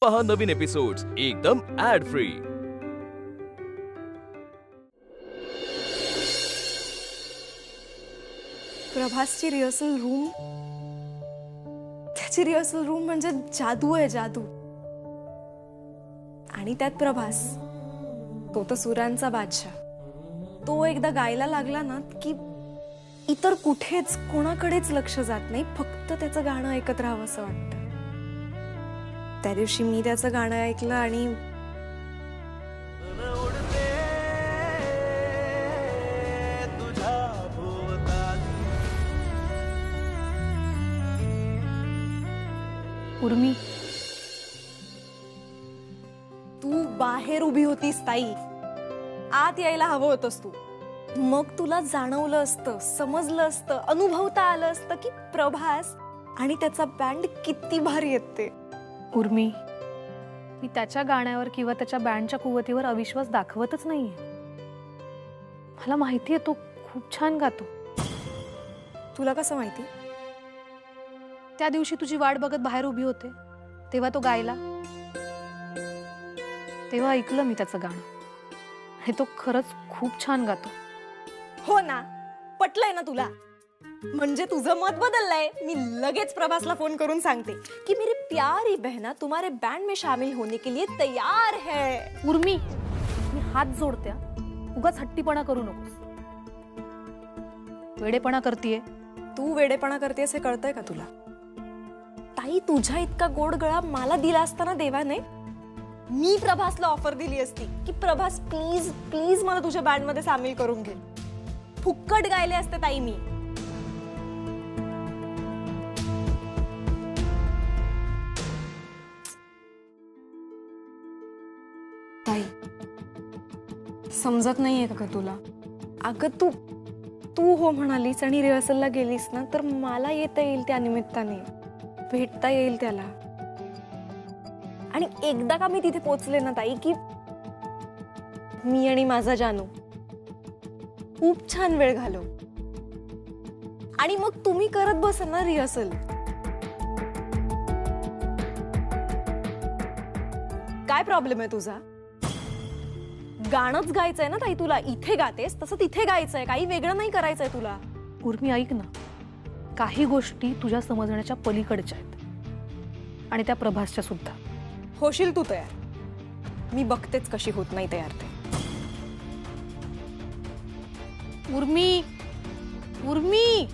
पहा नवीन एपिसोड्स एकदम add free. प्रभासची rehearsal room, त्याची रिहर्सल रूम म्हणजे जादू आहे, जादू। आणि त्यात प्रभास, तो तर सुरांचा बादशाह। तो एकदा गायला लागला ना की इतर कुठेच कोणाकडेच लक्ष जात नाही, फक्त त्याचं गाणं ऐकत राहावं असं वाटतं। त्या दिवशी मी त्याचं गाणं ऐकलं आणि उर्मी, तू बाहेर उभी होतीस ताई, आत यायला हवं होतंस तू। मग तुला जाणवलं असतं, समजलं असतं, अनुभवता आलं असतं की प्रभास आणि त्याचा बँड किती भारी आहेत ते। उर्मी, मी त्याच्या गाण्यावर किंवा त्याच्या बँडच्या कुवतीवर अविश्वास दाखवतच नाहीये। मला माहितीये तो खूप छान गातो। तुला कसं माहिती? त्या दिवशी तुझी वाट बघत बाहेर उभी होते तेव्हा तो गायला, तेव्हा ऐकलं मी त्याचं गाणं आणि तो खरंच खूप छान गातो। हो ना, पटलंय ना तुला? म्हणजे तुझं मत बदललंय। मी लगेच प्रभासला फोन करून सांगते की मेरी प्यारी बहना तुम्हारे बैंड में शामिल होने के लिए तैयार है। उर्मी, मी हात जोडते, उगाच हट्टीपणा करू नकोस। वेडेपणा करतीये तू, वेडेपणा करतेस हे कळतंय का तुला? ताई, तुझ्या इतका गोड गळा मला दिला असताना देवाने, मी प्रभासला ऑफर दिली असती की प्रभास प्लीज प्लीज मला तुझ्या बँड मध्ये सामील करून घे। फुक्कट गायले असते ताई मी। ताई, समजत नाहीये का तुला? अगं तू हो म्हणालीस आणि रिहर्सलला गेलीस ना, तर मला येता येईल त्या निमित्ताने, भेटता येईल त्याला। आणि एकदा का मी तिथे पोचले ना ताई की मी आणि माझा जानू खूप छान वेळ घालवू। आणि मग तुम्ही करत बसा ना रिहर्सल। काय प्रॉब्लेम आहे तुझा? गाणंच गायचंय ना ताई तुला, इथे गातेस तसं तिथे गायचंय, काही वेगळं नाही करायचंय तुला। उर्मी, ऐक ना, काही गोष्टी तुझ्या समजण्याच्या पलीकडच्या आहेत आणि त्या प्रभासच्या सुद्धा। होशील तू तयार, मी बघतेच कशी होत नाही तयार ते। उर्मी, उर्मी,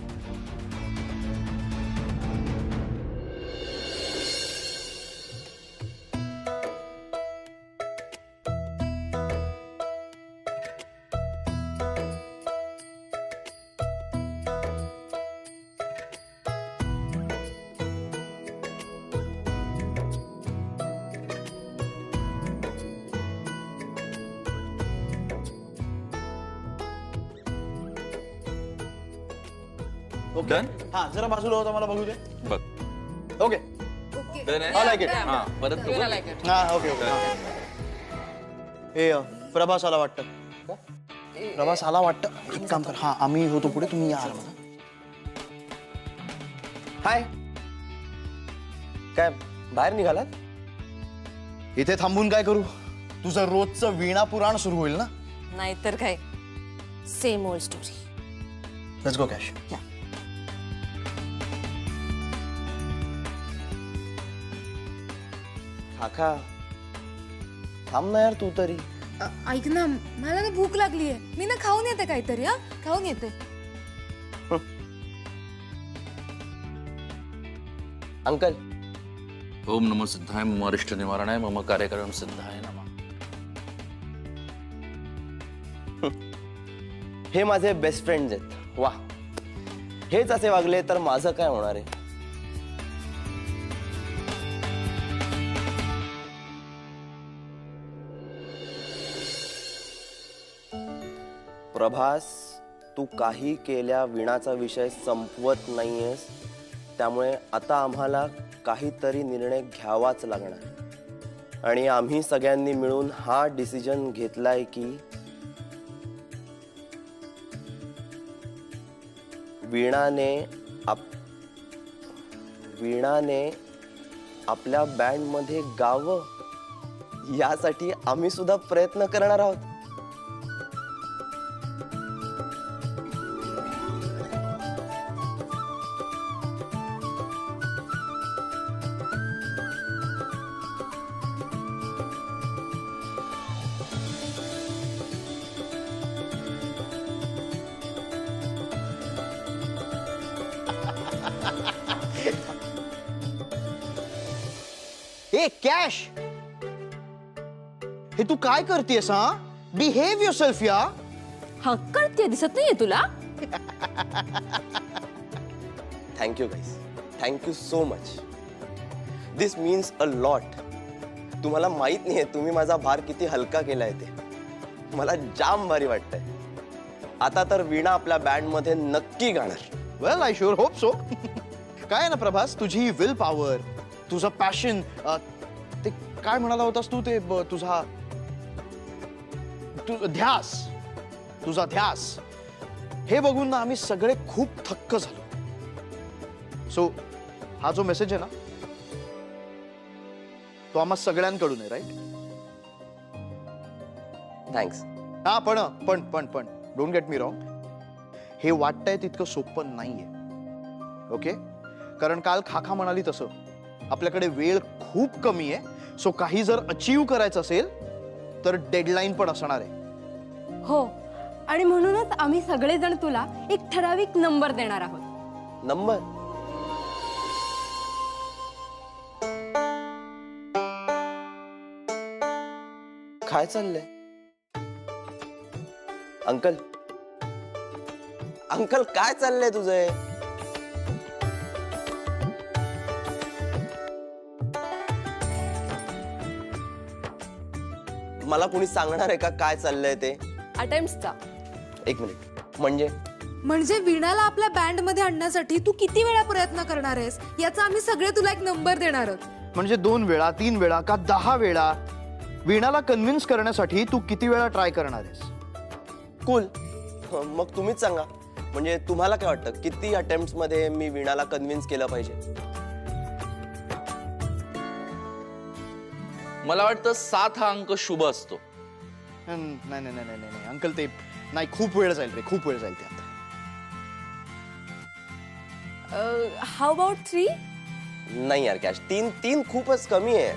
डन? हाँ, जरा बाजूला होता मला बघू दे। बघ, ओके डन आहे? I like it. हां, परत तू बघ. हाँ, ओके ओके हाँ. हे प्रभास आला वाटतं। प्रभास आला वाटतं। एक काम कर, हाँ आम्ही होतो पुढे, तुम्ही या आरामात। हाय, काय बाहेर निघालात? इथे थांबून काय करू? तुझं रोजचं वीणा पुराण सुरू होईल ना। नाहीतर काय, same old story. Let's go cash. काका, थांब ना यार तू तरी। ऐक ना, मला ना भूक लागली आहे, मी ना खाऊन येते काहीतरी। हा, खाऊन येते। अंकल, ओम नमो सिद्धाय मम अरिष्ट निवारणाय मम कार्यक्रम सिद्धाय नमः। हे माझे बेस्ट फ्रेंड्स आहेत। वा, हेच असे वागले तर माझं काय होणार आहे? प्रभास, तू काही केल्या वीणाचा विषय संपवत नाहीयेस, त्यामुळे आता आम्हाला काहीतरी निर्णय घ्यावाच लागणार। आणि आम्ही सगळ्यांनी मिळून हा डिसिजन घेतलाय की वीणाने आपल्या बँड मध्ये गावं, यासाठी आम्ही सुद्धा प्रयत्न करणार आहोत. ए कॅश, हे तू काय करतेस? हा, बिहेव युअरसेल्फ या. हा करते, दिसत नाहीये तुला? Thank you guys, thank you so much. This means a lot. तुम्हाला माहित नाहीये तुम्ही माझा भार किती हलका केलाय ते. मला जाम भारी वाटतंय. आता तर वीणा आपल्या बँड मध्ये नक्की गाणार. वेल, आय शुअर होप सो. काय आहे ना प्रभास, तुझी विल पॉवर, तुझं पॅशन, ते काय म्हणाला होतास तू, ते तुझा ध्यास, तुझा ध्यास, हे बघून ना आम्ही सगळे खूप थक्क झालो. सो हा जो मेसेज आहे ना, तो आम्हा सगळ्यांकडून आहे, राईट? थँक्स. हा, पण डोंट गेट मी रॉंग, हे वाटतंय तितकं सोपं नाहीये. ओके, कारण काल खाखा म्हणाली तसं आपल्याकडे वेळ खूप कमी आहे. सो काही जर अचीव करायचं असेल तर डेडलाईन पण असणार आहे. हो, आणि म्हणूनच आम्ही सगळेजण तुला एक ठराविक नंबर देणार आहोत. नंबर? काय चाललंय? अंकल, अंकल काय चाललंय तुझं? मला कोणी सांगणार आहे का काय चाललंय ते? अटेम्प्ट्सचा. एक मिनिट. म्हणजे वीणाला आपल्या बँड मध्ये आणण्यासाठी तू किती वेळा प्रयत्न करणार आहेस याचा आम्ही सगळे तुला एक नंबर देणार आहोत. म्हणजे 2 वेळा, 3 वेळा का 10 वेळा? वीणाला कन्व्हिन्स करण्यासाठी तू किती वेळा ट्राय करणार आहेस? कूल. मग तुम्हीच सांगा. म्हणजे तुम्हाला काय वाटतं, किती अटेम्प्ट्स मध्ये मी वीणाला कन्व्हिन्स केलं पाहिजे? मला वाटतं 7 हा अंक शुभ असतो. नाही अंकल, ते नाही, खूप वेळ जाईल रे, खूप वेळ जाईल ते. आता हाऊ अबाउट 3? नाही यार कॅश, 3 खूपच कमी आहे.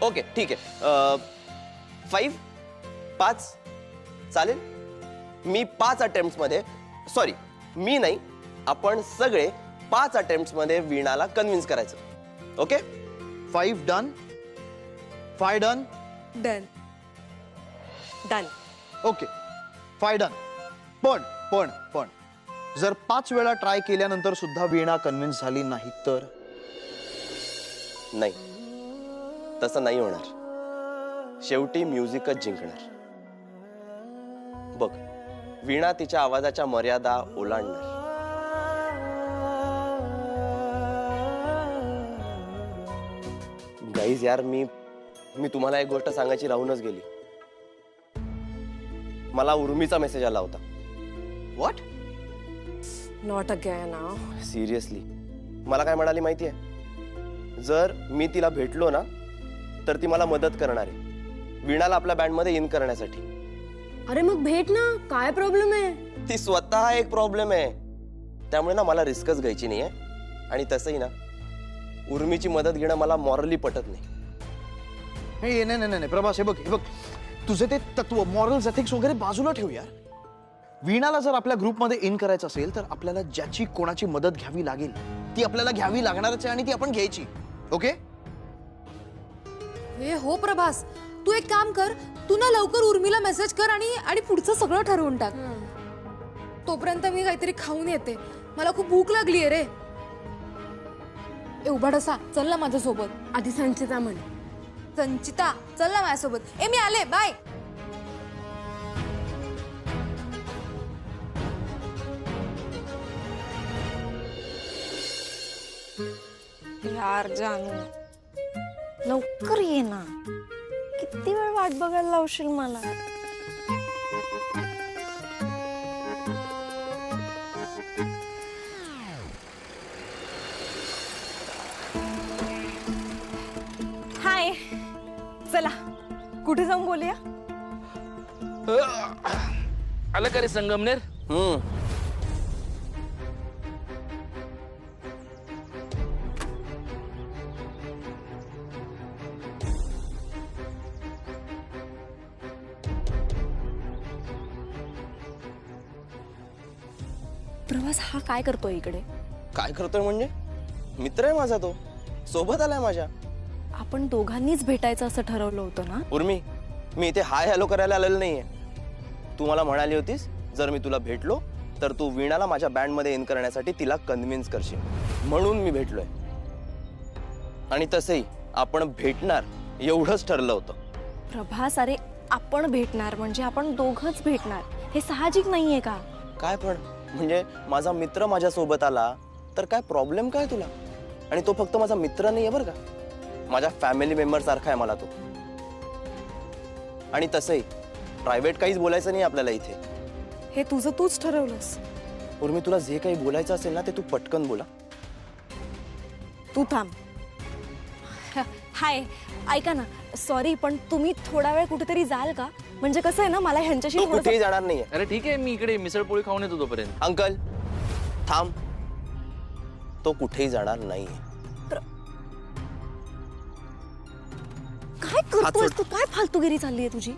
ओके ठीक आहे. 5 चालेल. मी 5 अटेम्प्ट्स मध्ये, सॉरी मी नाही, आपण सगळे 5 अटेम्प्ट्स मध्ये वीणाला कन्व्हिन्स करायचं. Okay? 5 done, 5 done, done. Done. Okay 5 done. पण जर 5 वेळा ट्राय केल्यानंतर सुद्धा वीणा कन्व्हिन्स झाली नाही तर? नाही, तसं नाही होणार. शेवटी म्युझिकच जिंकणार. बघ, वीणा तिच्या आवाजाच्या मर्यादा ओलांडणार. गाईज यार, मी तुम्हाला एक गोष्ट सांगायची राहूनच गेली. मला उर्मीचा मेसेज आला होता. व्हॉट? Not again. सिरियसली. मला काय म्हणाली माहितीये? जर मी तिला भेटलो ना तर ती मला मदत करणार आहे वीणाला आपल्या बँड मध्ये इन करण्यासाठी. अरे मग भेट ना, काय प्रॉब्लेम आहे? ती स्वतः एक प्रॉब्लेम आहे. त्यामुळे ना मला रिस्कच घ्यायची नाहीये. आणि तसंही ना उर्मीची मदत घेणं मला मॉरली पटत नाही. नाही प्रभास, हे बघ, तुझे ते तत्व, मॉरल्स, एथिक्स वगैरे बाजूला ठेव यार. वीणाला जर आपल्या ग्रुपमध्ये इन करायचं असेल तर आपल्याला ज्याची कोणाची मदत घ्यावी लागेल ती आपल्याला घ्यावी लागणारच आहे आणि ती आपण घ्यायची. ओके? हे हो प्रभास, तू एक काम कर, तू ना लवकर उर्मीला मेसेज कर आणि पुढचं सगळं ठरवून टाक. तोपर्यंत मी काहीतरी खाऊन येते, मला खूप भूक लागली आहे रे. उभाडसा, चल ना माझ्यासोबत. आधी संचिता म्हण. संचिता, चल ना माझ्यासोबत. मी आले, बाय. यार जानू, लवकर ये ना. किती वेळ वाट बघायला लावशील मला? कुठे जाऊन बोलूया? आलं का रे संगमनेर? प्रवास हा काय करतोय इकडे? काय करतोय म्हणजे? मित्र आहे माझा तो, सोबत आलाय माझ्या. आपण दोघांनीच भेटायचं असं ठरवलं होतं ना? उर्मी, मी इथे हाय हॅलो करायला आलेलो नाहीये. तू मला म्हणाली होतीस जर मी तुला भेटलो तर तू वीणाला माझ्या बँडमध्ये इन करण्यासाठी तिला कन्व्हिन्स करशील, म्हणून मी भेटलोय. आणि तसंही आपण भेटणार एवढंच ठरलं होतं. प्रभास, अरे आपण भेटणार म्हणजे आपण दोघंच भेटणार, हे साहजिक नाहीये का? काय पण म्हणजे माझा मित्र माझ्या सोबत आला तर काय प्रॉब्लेम काय तुला? आणि तो फक्त माझा मित्र नाहीये बरं का, माझ्या फॅमिली मेंबर सारखा आहे मला तो. आणि तसंही प्रायव्हेट काहीच बोलायचं नाही आपल्याला इथे. हे तुझं तूच ठरवलंस. उर्मी, तुला जे काही बोलायचं असेल ना ते तू पटकन बोला. तू थांब. हाय, ऐका ना, सॉरी पण तुम्ही थोडा वेळ कुठेतरी जाल का? म्हणजे कसं आहे ना, मला ह्यांच्याशी तो थोडंसं- कुठेही जाणार नाहीये. अरे ठीक आहे, मी इकडे मिसळपोळी खाऊन येतो तोपर्यंत. अंकल थांब, तो कुठेही जाणार नाहीये. काय करतोयस तू? काय फालतूगिरी चालली आहे तुझी?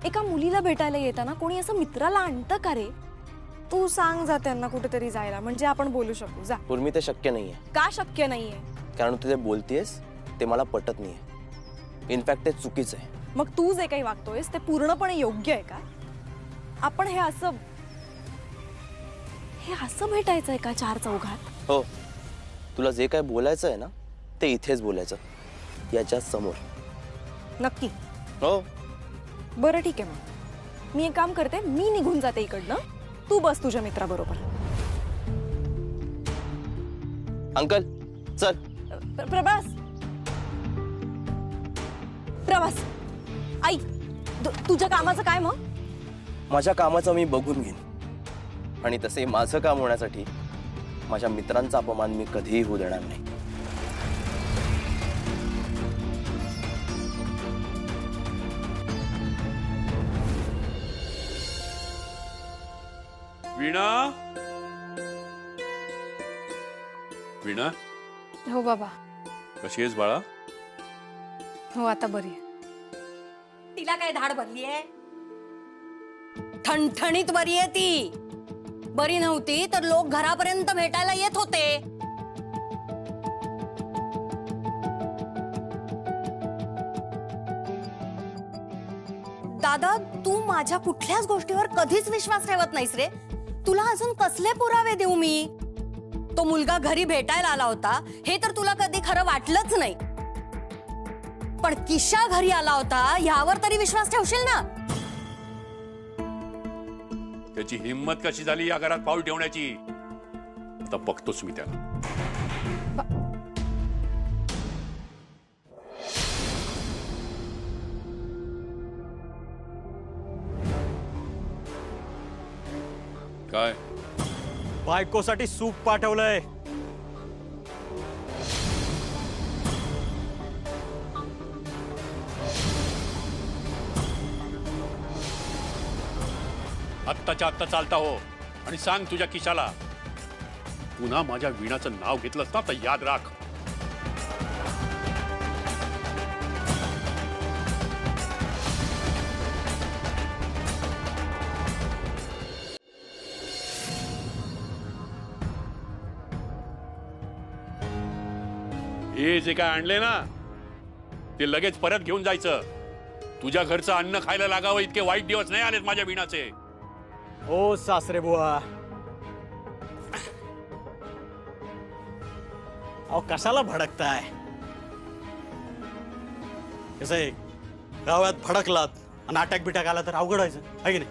एका मुलीला भेटायला येताना कोणी असं मित्राला आणतं का रे? तू सांग जा त्यांना कुठेतरी जायला, म्हणजे आपण बोलू शकू. जा. उर्मी, ते शक्य नाहीये. का शक्य नाहीये? कारण तू जे बोलतेस ते मला पटत नाहीये. इनफॅक्ट ते चुकीचं आहे. मग तू जे काही वागतोयस ते पूर्णपणे योग्य आहे का? आपण हे असं भेटायचंय का चार चौघात? हो, तुला जे काय बोलायचं आहे ना ते इथेच बोलायचं, याच्या समोर. नक्की? हो. बरं ठीक आहे, मग मी एक काम करते, मी निघून जाते इकडनं, तू बस तुझ्या मित्राबरोबर. अंकल चल. प्रभास, प्रभास ऐक, तुझ्या कामाचं काय मग? माझ्या कामाचं मी बघून घेईन. आणि तसे माझं काम होण्यासाठी माझ्या मित्रांचा अपमान मी कधीही होऊ देणार नाही. वीणा, वीणा, हो बाबा. कशी आहेस बाळा? हो, आता बरी आहे. तिला काय धाड भरली आहे? ठणठणीत बरी आहे ती. बरी नव्हती तर लोक घरापर्यंत भेटायला येत होते. दादा, तू माझ्या कुठल्याच गोष्टीवर कधीच विश्वास ठेवत नाहीस रे. तुला अजून कसले पुरावे देऊ मी? तो मुलगा घरी भेटायला आला होता हे तर तुला कधी खरं वाटलंच नाही, पण किशा घरी आला होता यावर तरी विश्वास ठेवशील ना? त्याची हिंमत कशी झाली या घरात पाऊल ठेवण्याची? आता बघतोच मी त्याला. काय? बायकोसाठी सूप पाठवलंय. आत्ताच्या आत्ता चालता हो आणि सांग तुझ्या किशाला, पुन्हा माझ्या वीणाचं नाव घेतलंस ना तर याद राख. हे जे काय आणले ना ते लगेच परत घेऊन जायचं. तुझ्या घरचं अन्न खायला लागावं इतके वाईट दिवस नाही आलेत माझ्या वीणाचे. ओ सासरे बुवा, अहो कशाला भडकताय? कसं आहे, गावात भडकलात आणि अटॅक बिटॅक आला तर अवघड व्हायचं आहे की नाही?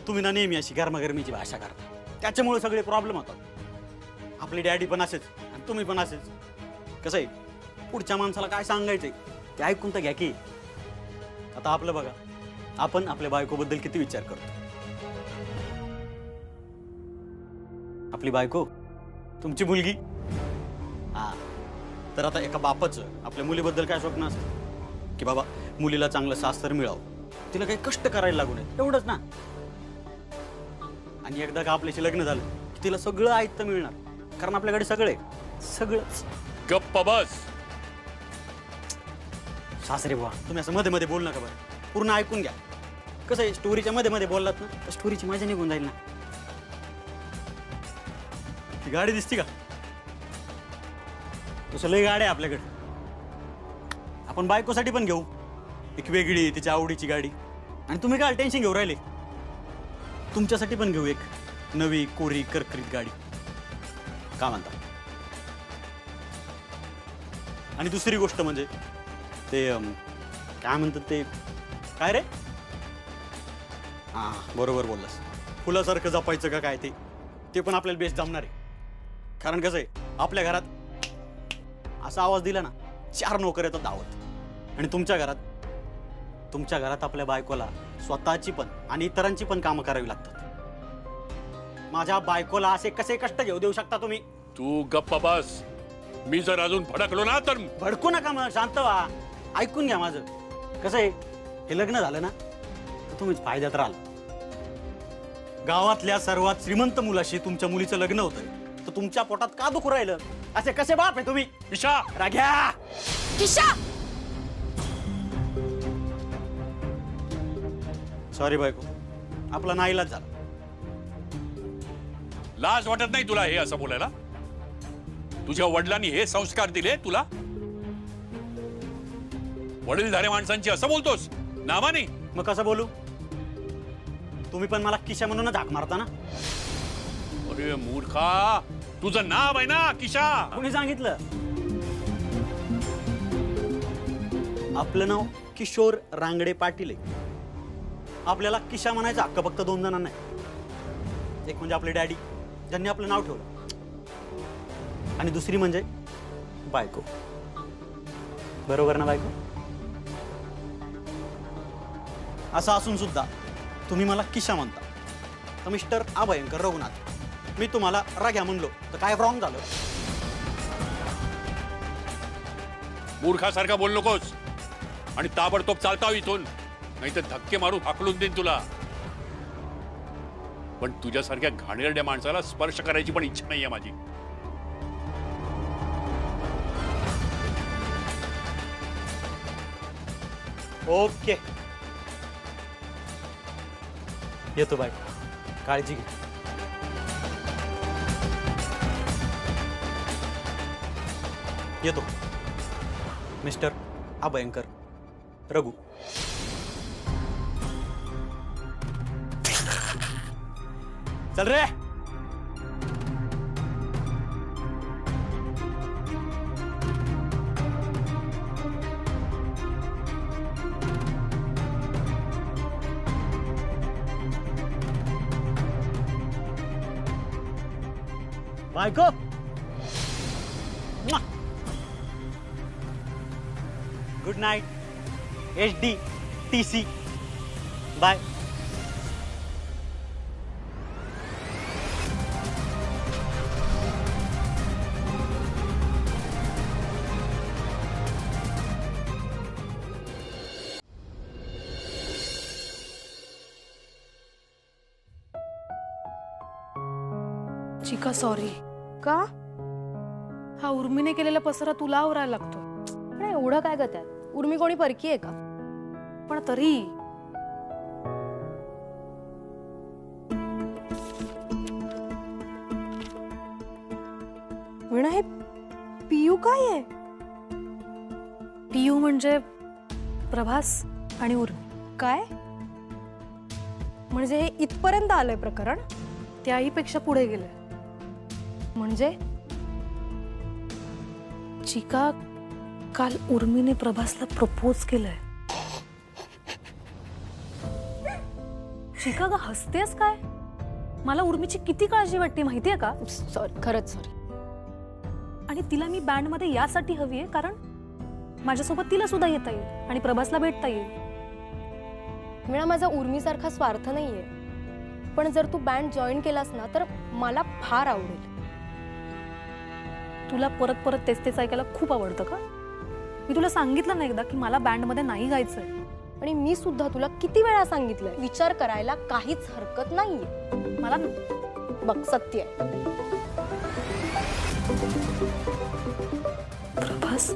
तुम्ही ना नेहमी अशी गरमागरमीची भाषा करता, त्याच्यामुळे सगळे प्रॉब्लेम होतात. आपली डॅडी पण असेच आणि तुम्ही पण असेच. कसं आहे, पुढच्या माणसाला काय सांगायचंय ते ऐकून तर घ्या की. आता आपलं बघा, आपण आपल्या बायकोबद्दल किती विचार करतो. आपली बायको तुमची मुलगी, हा तर आता एका बापाचं आपल्या मुलीबद्दल काय स्वप्न असतं की बाबा मुलीला चांगलं सासर मिळावं, तिला काही कष्ट करायला लागू नये, एवढंच ना. आणि एकदा का आपल्याशी लग्न झालं की तिला सगळं ऐकतं मिळणार, कारण आपल्याकडे सगळे सगळंच. गप्प बस. सासरे बुवा, तुम्ही असं मध्ये मध्ये बोल नका बरं, पूर्ण ऐकून घ्या. कसं आहे, स्टोरीच्या मध्ये मध्ये बोललात ना तर स्टोरीची मजा निघून जाईल ना. ती गाडी दिसती का? तसं लय गाडी आहे आपल्याकडे. आपण बायकोसाठी पण घेऊ एक वेगळी तिच्या आवडीची गाडी. आणि तुम्ही काय टेन्शन घेऊ राहिले, तुमच्यासाठी पण घेऊ एक नवी कोरी करकरीत गाडी. का म्हणता? आणि दुसरी गोष्ट म्हणजे ते काय म्हणतात ते, काय रे, हा बरोबर बोललास, फुलासारखं जपायचं का काय ते पण आपल्याला बेस्ट जमणार आहे. कारण कसं आहे, आपल्या घरात असा आवाज दिला ना 4 नोकर येतात धावत. आणि तुमच्या घरात आपल्या बायकोला स्वतःची पण आणि इतरांची पण कामं करावी लागतात. माझ्या बायकोला असे कसे कष्ट घेऊ देऊ शकता तुम्ही? तू गप्प बस. मी जर अजून भडकलो ना तर भडकू नका, मग शांत व्हा, ऐकून घ्या माझं. कसं आहे, हे लग्न झालं ना तर तुम्हीच फायद्यात राहाल. गावातल्या सर्वात श्रीमंत मुलाशी तुमच्या मुलीचं लग्न होतंय तर तुमच्या पोटात का दुखू राहिलं? असे कसे बाप आहे तुम्ही? किशा, राग्या, किशा, सॉरी बायको, आपला नाईलाज झाला. लाज वाटत नाही तुला हे असं बोलायला? तुझ्या वडिलांनी हे संस्कार दिले तुला? वडीलधारे माणसांची असं बोलतोस नावाने? मग कसं बोलू? तुम्ही पण मला किशा म्हणून हाक मारता ना. अरे मूर्खा, तुझं नाव आहे ना किशा. कोणी सांगितलं? आपलं नाव किशोर रांगडे पाटील आहे. आपल्याला किशा म्हणायचा हक्क फक्त 2 जणांना आहे. एक म्हणजे आपले डॅडी, ज्यांनी आपलं नाव ठेवलं, आणि दुसरी म्हणजे बायको. बरोबर ना बायको? असं असून सुद्धा तुम्ही मला किशा म्हणता. तर मिस्टर अभयंकर रघुनाथ, मी तुम्हाला राग्या म्हणलो तर काय रॉंग झालं? मूर्खासारखा बोल नकोस. आणि ताबडतोब चालता इथून, नाही तर धक्के मारून हाकलून देईन तुला. पण तुझ्यासारख्या घाणेरड्या माणसाला स्पर्श करायची पण इच्छा नाहीये माझी. ओके, येतो बाय, काळजी घे. येतो मिस्टर अभयंकर रघु. चल रे. बायको, good night. HD TC, bye. चिका सॉरी. का? हा उर्मीने केलेला पसरा तुला आवरायला लागतो. पण एवढं काय ग त्यात? उर्मी कोणी परकी आहे का? पण तरी विणा, हे पियू काय आहे? पियू म्हणजे प्रभास आणि उर्मी. काय म्हणजे हे इथपर्यंत आलंय प्रकरण? त्याही पेक्षा पुढे गेलंय. म्हणजे चिका, काल उर्मीने प्रभासला प्रपोज केलंय. चिका ग, हसतेस काय? मला उर्मीची किती काळजी वाटते माहितीये का? सॉरी, खरंच सॉरी. आणि तिला मी बँड मध्ये यासाठी हवी आहे कारण माझ्यासोबत तिला सुद्धा येता येईल आणि प्रभासला भेटता येईल. विणा, माझा उर्मीसारखा स्वार्थ नाहीये, पण जर तू बँड जॉईन केलास ना तर मला फार आवडेल. तुला परत परत तेच तेच ऐकायला खूप आवडतं का? मी तुला सांगितलं ना एकदा की मला बँडमध्ये नाही गायचंय. आणि मी सुद्धा तुला किती वेळा सांगितलंय विचार करायला काहीच हरकत नाहीये. मला बघ सत्य आहे. प्रभास